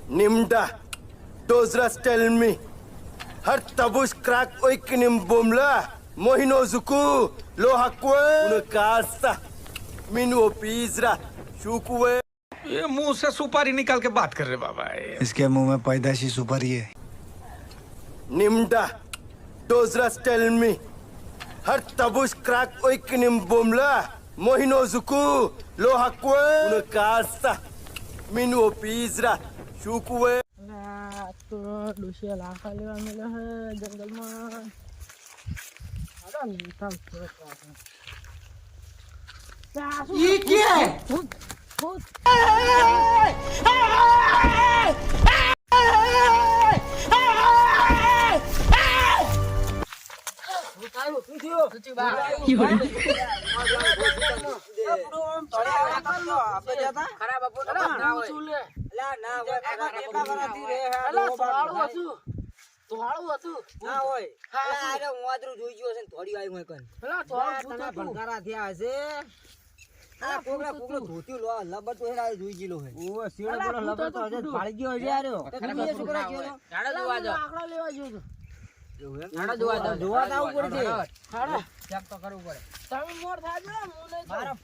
Nimda, Dozras tell me. Har tabus crack oikinim bomla. Mohino zuku, lo hakwe, unakasta. Minu pizra, shukwe. ये मुंह से सुपारी निकाल के बात कर रहे बाबा इसके मुंह में पैदाशी सुपारी है। Nimda, Dozras tell me. Har tabus crack oikinim bomla. Mohino zuku, lo hakwe, unakasta. Minu pizra, shukwe. તો ડોશિયા લાખા લેવા મળે હે જંગલમાં આડા મીઠા ये क्या है?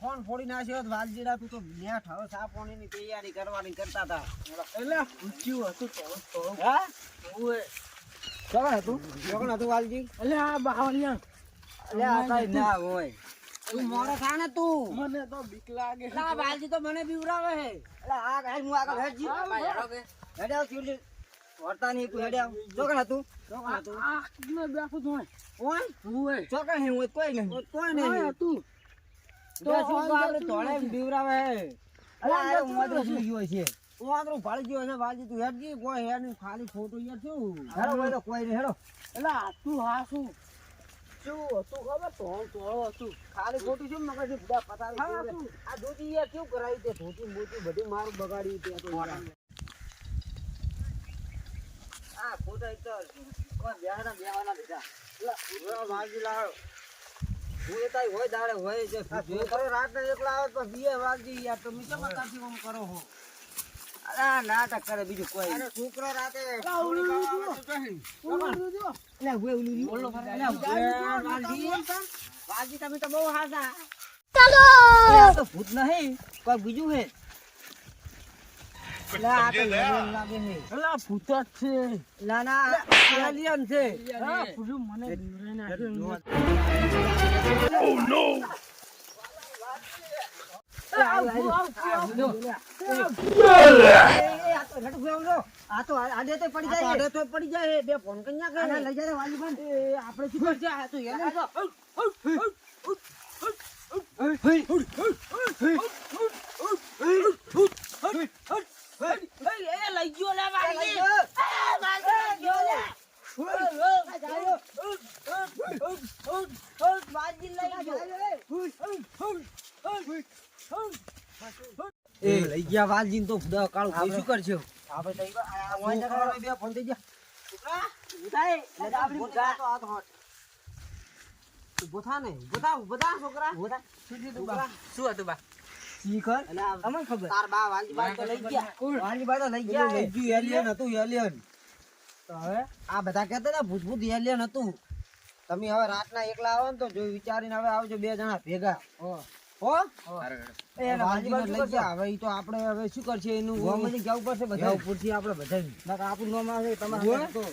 ફોન ફોડી નાખ્યો વાલજીરા તું તો નેઠ હવે સા પાણી ની તૈયારી કરવાની કરતા હતા એટલે ઊંચ્યું હતું તો હા ઓએ કોણ હતું વાલજી એટલે આ બાવળિયા એટલે આ કઈ ના હોય તું મોરો થા ને તું મને તો બીક લાગે એટલે આ વાલજી તો મને બીવરાવે હે એટલે આ ગાય હું આગળ હેડજી હેડ્યા સીડી વર્તા નહીં તું હેડ્યા ચોકણ હતું આ ને બેઠું તો ઓય ઓએ ચોકણ હે હું કોઈ નહીં હતું તો આપણે તોડે બીવરાવે હે એટલે આ ઉમર સુઈ ગયો છે ઉમર ભાળી ગયો છે વાલજી તું હેડજી કોઈ હે નહીં ખાલી ફોટો યાર થયું હેડો ભાઈ તો કોઈ નહીં હેડો એટલે આટલું હાસું શું હતું ખબર તો હતું ખાલી ખોટું છે મગજ બધા પતાવી આ ધોતી યાર કેવું કરાવી તે ધોતી મોતી બધું મારું બગાડી તે તો આ ફોટો એક તો કોઈ બેહના દીધા એટલે વાગી લાવ હું એ તાઈ હોય દાડે હોય જે જો કરો રાત ને એકલા આવે તો બીએ વાગી યાર તમે કેમ કાથી કામ કરો હો અરે નાટક કરે બીજું કોઈ અરે છોકરો રાતે એટલે હું ઉલી બોલો વાગી તમે તો બહુ હાસા ચાલો આ તો ભૂત નહીં કોઈ બીજું હે લા આ તો લાગે હે એટલે ભૂત જ છે ના ના એલિયન છે હા પૂરું મને બીવરાઈ નાખ્યો પડી જાય બે ફોન કન્યા લઈ જાય વાલી બંધ આપણે શું છે આ તો લઈ ગયો લે વાલી લઈ ગયા વાલજી તો કાળું ભાઈ શું કરશો આપણે બે ફોન થઈ ગયા આ બધા કહેતા હતા ભૂત એલિયન હતું તમે હવે રાતના એકલા આવો ને તો જો વિચારીને હવે આવજો બે જણા ભેગા હો હવે ઈ તો આપણે હવે શું કરશે એનું જવું પડશે બધા ઉપરથી આપણે બધા આપણું નામ આવે તમારે તો